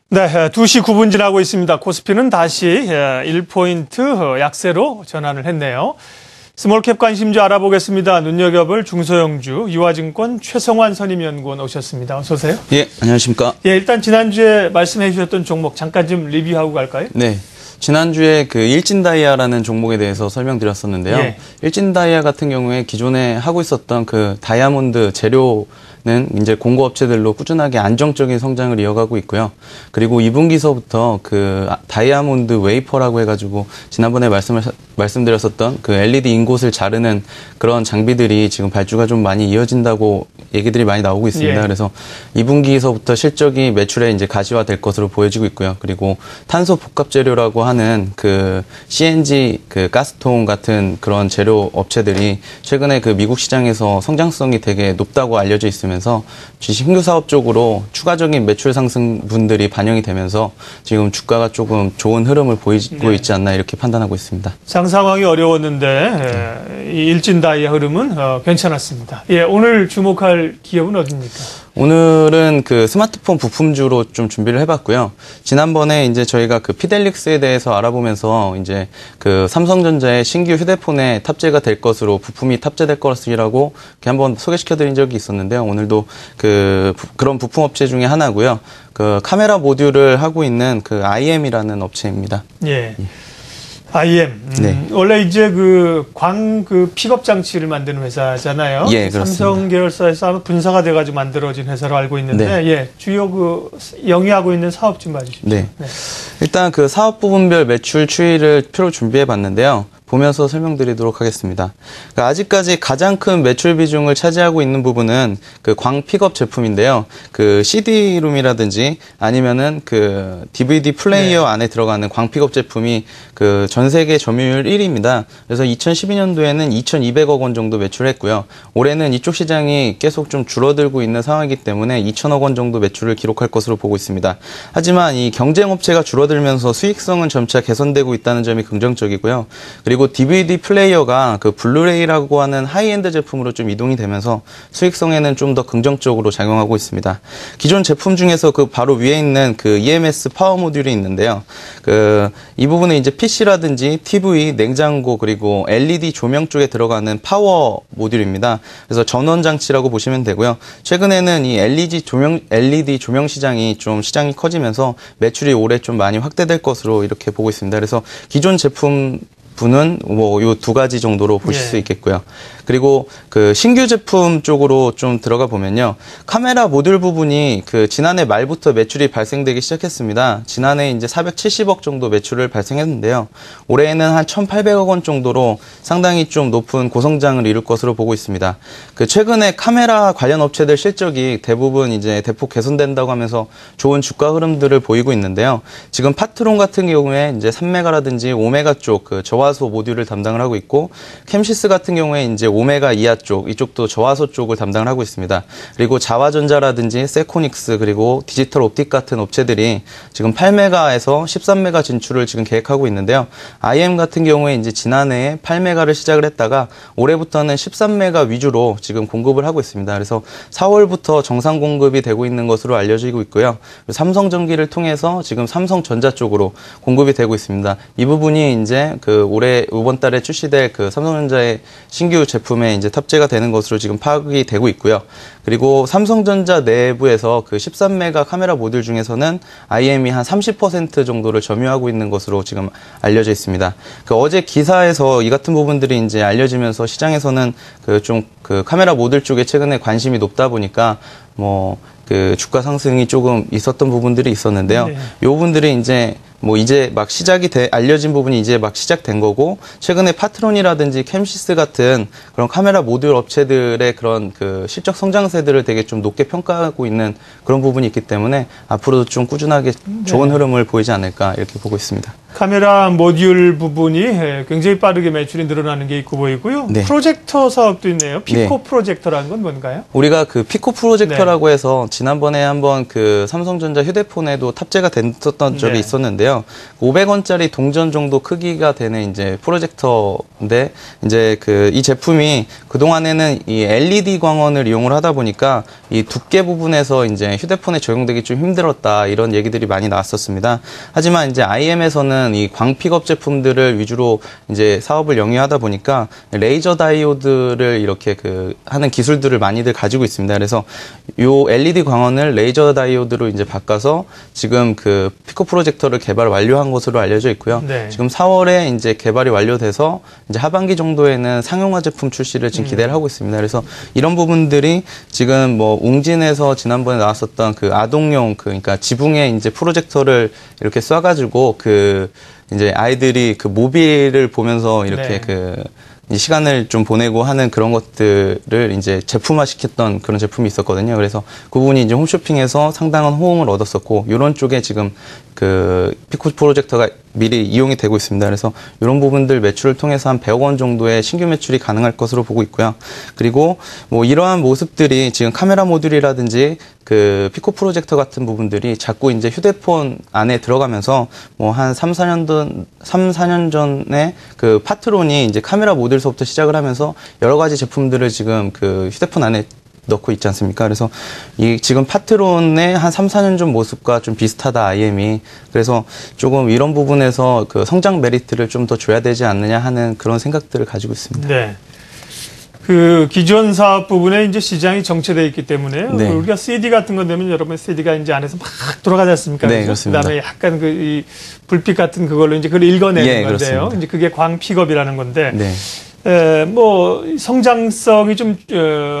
네, 2시 9분 지나고 있습니다. 코스피는 다시 1포인트 약세로 전환을 했네요. 스몰캡 관심주 알아보겠습니다. 눈여겨볼 중소형주 유화증권 최성환 선임연구원 오셨습니다. 어서 오세요. 예, 안녕하십니까. 예, 일단 지난주에 말씀해 주셨던 종목 잠깐 좀 리뷰하고 갈까요? 네. 지난주에 그 일진다이아라는 종목에 대해서 설명드렸었는데요. 예. 일진다이아 같은 경우에 기존에 하고 있었던 그 다이아몬드 재료는 이제 공고업체들로 꾸준하게 안정적인 성장을 이어가고 있고요. 그리고 2분기서부터 그 다이아몬드 웨이퍼라고 해가지고 지난번에 말씀드렸었던 그 LED 인곳을 자르는 그런 장비들이 지금 발주가 좀 많이 이어진다고 얘기들이 많이 나오고 있습니다. 예. 그래서 2분기서부터 실적이 매출에 이제 가시화될 것으로 보여지고 있고요. 그리고 탄소 복합 재료라고 하는 그 CNG 그 가스통 같은 그런 재료 업체들이 최근에 그 미국 시장에서 성장성이 되게 높다고 알려져 있으면서 신규 사업 쪽으로 추가적인 매출 상승분들이 반영이 되면서 지금 주가가 조금 좋은 흐름을 보이고 있지 않나 이렇게 판단하고 있습니다. 상상하기 어려웠는데 이 일진다이아 흐름은 괜찮았습니다. 예, 오늘 주목할 기업은 어디입니까? 오늘은 그 스마트폰 부품주로 좀 준비를 해봤고요. 지난번에 이제 저희가 그 피델릭스에 대해서 알아보면서 이제 그 삼성전자의 신규 휴대폰에 탑재가 될 것으로 부품이 탑재될 것이라고 이렇게 한번 소개시켜드린 적이 있었는데요. 오늘도 그런 부품 업체 중에 하나고요. 그 카메라 모듈을 하고 있는 그 IM이라는 업체입니다. 예. IM. 네. 원래 이제 광 픽업 장치를 만드는 회사잖아요. 예, 그렇습니다. 삼성 계열사에서 분사가 돼가지고 만들어진 회사로 알고 있는데, 네. 예, 주요 영위하고 있는 사업 좀 봐주십시오. 네. 네. 일단 그 사업 부분별 매출 추이를 표로 준비해 봤는데요. 보면서 설명드리도록 하겠습니다. 그러니까 아직까지 가장 큰 매출 비중을 차지하고 있는 부분은 그 광 픽업 제품인데요. 그 CD룸이라든지 아니면은 그 DVD 플레이어 네. 안에 들어가는 광 픽업 제품이 그 전 세계 점유율 1위입니다. 그래서 2012년도에는 2,200억 원 정도 매출했고요. 올해는 이쪽 시장이 계속 좀 줄어들고 있는 상황이기 때문에 2,000억 원 정도 매출을 기록할 것으로 보고 있습니다. 하지만 이 경쟁 업체가 줄어들면서 수익성은 점차 개선되고 있다는 점이 긍정적이고요. 그리고 DVD 플레이어가 그 블루레이라고 하는 하이엔드 제품으로 좀 이동이 되면서 수익성에는 좀 더 긍정적으로 작용하고 있습니다. 기존 제품 중에서 그 바로 위에 있는 그 EMS 파워 모듈이 있는데요. 이 부분은 이제 PC라든지 TV, 냉장고 그리고 LED 조명 쪽에 들어가는 파워 모듈입니다. 그래서 전원 장치라고 보시면 되고요. 최근에는 이 LED 조명 시장이 시장이 커지면서 매출이 올해 좀 많이 확대될 것으로 이렇게 보고 있습니다. 그래서 기존 제품 분은 요 두 가지 정도로 보실 수 있겠고요. 그리고 그 신규 제품 쪽으로 좀 들어가 보면요. 카메라 모듈 부분이 그 지난해 말부터 매출이 발생되기 시작했습니다. 지난해 이제 470억 정도 매출을 발생했는데요. 올해에는 한 1,800억 원 정도로 상당히 좀 높은 고성장을 이룰 것으로 보고 있습니다. 그 최근에 카메라 관련 업체들 실적이 대부분 이제 대폭 개선된다고 하면서 좋은 주가 흐름들을 보이고 있는데요. 지금 파트론 같은 경우에 이제 3메가라든지 5메가 쪽 그 저화소 모듈을 담당을 하고 있고 캠시스 같은 경우에 이제 5메가 이하 쪽 이쪽도 저화소 쪽을 담당을 하고 있습니다. 그리고 자화전자라든지 세코닉스 그리고 디지털 옵틱 같은 업체들이 지금 8메가에서 13메가 진출을 지금 계획하고 있는데요. IM 같은 경우에 이제 지난해에 8메가를 시작을 했다가 올해부터는 13메가 위주로 지금 공급을 하고 있습니다. 그래서 4월부터 정상 공급이 되고 있는 것으로 알려지고 있고요. 삼성전기를 통해서 지금 삼성전자 쪽으로 공급이 되고 있습니다. 이 부분이 이제 그 올해 이번 달에 출시될 그 삼성전자의 신규 제품에 이제 탑재가 되는 것으로 지금 파악이 되고 있고요. 그리고 삼성전자 내부에서 그 13메가 카메라 모듈 중에서는 IM이 한 30% 정도를 점유하고 있는 것으로 지금 알려져 있습니다. 그 어제 기사에서 이 같은 부분들이 이제 알려지면서 시장에서는 그 카메라 모듈 쪽에 최근에 관심이 높다 보니까 그 주가 상승이 조금 있었던 부분들이 있었는데요. 네. 이 부분들이 이제 이제 막 알려진 부분이 이제 막 시작된 거고, 최근에 파트론이라든지 캠시스 같은 그런 카메라 모듈 업체들의 그런 그 실적 성장세들을 되게 좀 높게 평가하고 있는 그런 부분이 있기 때문에 앞으로도 좀 꾸준하게 좋은 흐름을 보이지 않을까 이렇게 보고 있습니다. 카메라 모듈 부분이 굉장히 빠르게 매출이 늘어나는 게 있고 보이고요. 네. 프로젝터 사업도 있네요. 피코 네. 프로젝터라는 건 뭔가요? 우리가 그 피코 프로젝터라고 해서 지난번에 한번 그 삼성전자 휴대폰에도 탑재가 됐었던 적이 네. 있었는데요. 500원짜리 동전 정도 크기가 되는 이제 프로젝터인데 이제 그 이 제품이 그동안에는 이 LED 광원을 이용을 하다 보니까 이 두께 부분에서 이제 휴대폰에 적용되기 좀 힘들었다 이런 얘기들이 많이 나왔었습니다. 하지만 이제 IM에서는 이 광픽업 제품들을 위주로 이제 사업을 영위하다 보니까 레이저 다이오드를 이렇게 그 하는 기술들을 많이들 가지고 있습니다. 그래서 요 LED 광원을 레이저 다이오드로 이제 바꿔서 지금 그 피코 프로젝터를 개발 완료한 것으로 알려져 있고요. 네. 지금 4월에 이제 개발이 완료돼서 이제 하반기 정도에는 상용화 제품 출시를 지금 기대를 하고 있습니다. 그래서 이런 부분들이 지금 뭐 웅진에서 지난번에 나왔었던 그 아동용 그러니까 지붕에 이제 프로젝터를 이렇게 쏴가지고 그 이제 아이들이 그 모빌을 보면서 이렇게 네. 그 이 시간을 좀 보내고 하는 그런 것들을 이제 제품화 시켰던 그런 제품이 있었거든요. 그래서 그 부분이 이제 홈쇼핑에서 상당한 호응을 얻었었고, 이런 쪽에 지금 그 피코 프로젝터가 미리 이용이 되고 있습니다. 그래서 이런 부분들 매출을 통해서 한 100억 원 정도의 신규 매출이 가능할 것으로 보고 있고요. 그리고 뭐 이러한 모습들이 지금 카메라 모듈이라든지 그 피코 프로젝터 같은 부분들이 자꾸 이제 휴대폰 안에 들어가면서 뭐 한 3, 4년 전에 그 파트론이 이제 카메라 모듈서부터 시작을 하면서 여러 가지 제품들을 지금 그 휴대폰 안에 넣고 있지 않습니까? 그래서 이 지금 파트론의 한 3, 4년 전 모습과 좀 비슷하다, IM이. 그래서 조금 이런 부분에서 그 성장 메리트를 좀 더 줘야 되지 않느냐 하는 그런 생각들을 가지고 있습니다. 네. 그 기존 사업 부분에 이제 시장이 정체되어 있기 때문에 네. 우리가 CD 같은 거 되면 여러분 CD가 이제 안에서 막 돌아가지 않습니까? 네, 그렇습니다. 그다음에 약간 그 이 불빛 같은 그걸로 이제 그걸 읽어내는 예, 건데요. 그렇습니다. 이제 그게 광픽업이라는 건데. 네. 뭐 성장성이 좀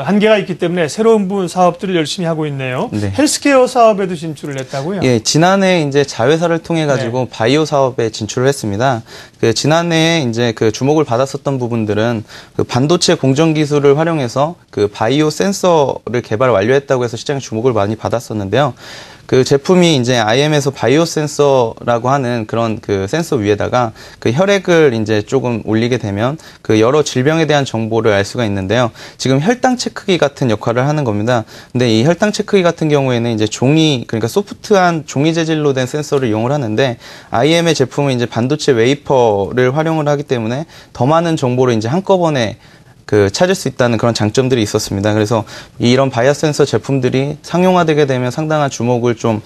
한계가 있기 때문에 새로운 부분 사업들을 열심히 하고 있네요. 네. 헬스케어 사업에도 진출을 했다고요? 예, 지난해 이제 자회사를 통해 가지고 네. 바이오 사업에 진출을 했습니다. 그 지난해에 이제 그 주목을 받았었던 부분들은 그 반도체 공정 기술을 활용해서 그 바이오 센서를 개발 완료했다고 해서 시장에 주목을 많이 받았었는데요. 그 제품이 이제 IM에서 바이오 센서라고 하는 그런 그 센서 위에다가 그 혈액을 이제 조금 올리게 되면 그 여러 질병에 대한 정보를 알 수가 있는데요. 지금 혈당 체크기 같은 역할을 하는 겁니다. 근데 이 혈당 체크기 같은 경우에는 이제 종이, 그러니까 소프트한 종이 재질로 된 센서를 이용을 하는데, IM의 제품은 이제 반도체 웨이퍼를 활용을 하기 때문에 더 많은 정보를 이제 한꺼번에 그 찾을 수 있다는 그런 장점들이 있었습니다. 그래서 이런 바이오 센서 제품들이 상용화되게 되면 상당한 주목을 좀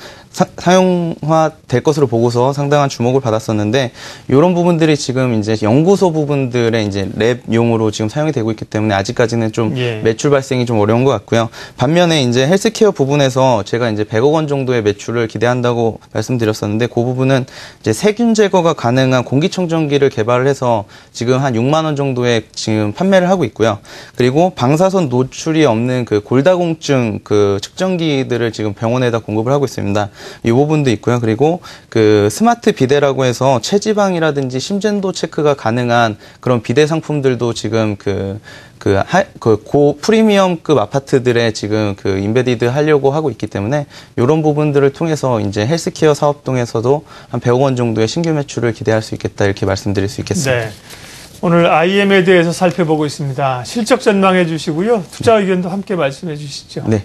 상용화 될 것으로 보고서 상당한 주목을 받았었는데, 이런 부분들이 지금 이제 연구소 부분들의 이제 랩용으로 지금 사용이 되고 있기 때문에 아직까지는 좀 예. 매출 발생이 좀 어려운 것 같고요. 반면에 이제 헬스케어 부분에서 제가 이제 100억 원 정도의 매출을 기대한다고 말씀드렸었는데, 그 부분은 이제 세균 제거가 가능한 공기청정기를 개발을 해서 지금 한 6만 원 정도에 지금 판매를 하고 있고요. 그리고 방사선 노출이 없는 그 골다공증 그 측정기들을 지금 병원에다 공급을 하고 있습니다. 이 부분도 있고요. 그리고 그 스마트 비데라고 해서 체지방이라든지 심전도 체크가 가능한 그런 비데 상품들도 지금 고 프리미엄급 아파트들에 지금 그 인베디드 하려고 하고 있기 때문에, 이런 부분들을 통해서 이제 헬스케어 사업 동에서도 한 100억 원 정도의 신규 매출을 기대할 수 있겠다, 이렇게 말씀드릴 수 있겠습니다. 네. 오늘 IM에 대해서 살펴보고 있습니다. 실적 전망해 주시고요. 투자 의견도 함께 말씀해 주시죠. 네.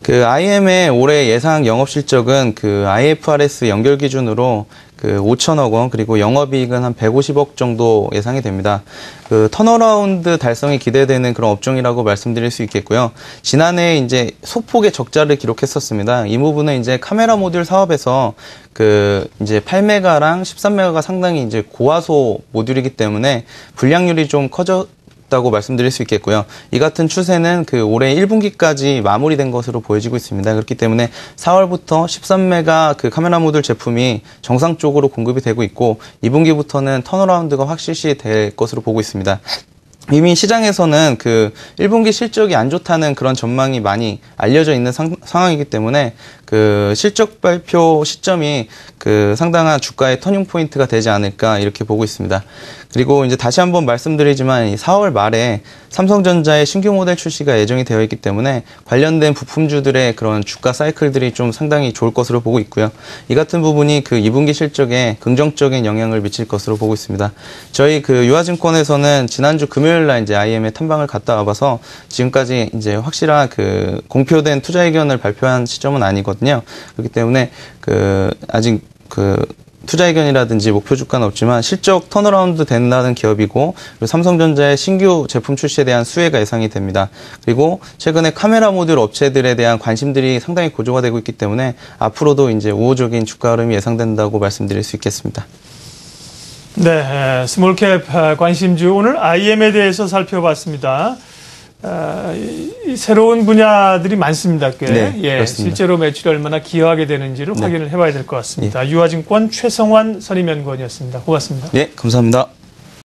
그 IM의 올해 예상 영업 실적은 그 IFRS 연결 기준으로 그 5천억 원, 그리고 영업이익은 한 150억 정도 예상이 됩니다. 그 턴어라운드 달성이 기대되는 그런 업종이라고 말씀드릴 수 있겠고요. 지난해 이제 소폭의 적자를 기록했었습니다. 이 부분은 이제 카메라 모듈 사업에서 그 이제 8메가랑 13메가가 상당히 이제 고화소 모듈이기 때문에 불량률이 좀 커졌다고 말씀드릴 수 있겠고요. 이 같은 추세는 그 올해 1분기까지 마무리된 것으로 보여지고 있습니다. 그렇기 때문에 4월부터 13메가 그 카메라 모듈 제품이 정상적으로 공급이 되고 있고, 2분기부터는 턴어라운드가 확실시 될 것으로 보고 있습니다. 이미 시장에서는 그 1분기 실적이 안 좋다는 그런 전망이 많이 알려져 있는 상황이기 때문에 그 실적 발표 시점이 그 상당한 주가의 터닝 포인트가 되지 않을까 이렇게 보고 있습니다. 그리고 이제 다시 한번 말씀드리지만 4월 말에 삼성전자의 신규 모델 출시가 예정이 되어 있기 때문에 관련된 부품주들의 그런 주가 사이클들이 좀 상당히 좋을 것으로 보고 있고요. 이 같은 부분이 그 2분기 실적에 긍정적인 영향을 미칠 것으로 보고 있습니다. 저희 그 유화증권에서는 지난주 금요일 날 이제 IM에 탐방을 갔다 와봐서 지금까지 이제 확실한 그 공표된 투자 의견을 발표한 시점은 아니거든요. 그렇기 때문에 그 아직 그 투자 의견이라든지 목표 주가는 없지만 실적 턴어라운드 된다는 기업이고, 그리고 삼성전자의 신규 제품 출시에 대한 수혜가 예상이 됩니다. 그리고 최근에 카메라 모듈 업체들에 대한 관심들이 상당히 고조가 되고 있기 때문에 앞으로도 이제 우호적인 주가 흐름이 예상된다고 말씀드릴 수 있겠습니다. 네, 스몰캡 관심주 오늘 IM에 대해서 살펴봤습니다. 새로운 분야들이 많습니다. 꽤. 네, 예, 그렇습니다. 실제로 매출이 얼마나 기여하게 되는지를 확인을 해봐야 될 것 같습니다. 유화증권 최성환 선임연구원이었습니다. 고맙습니다. 네, 감사합니다.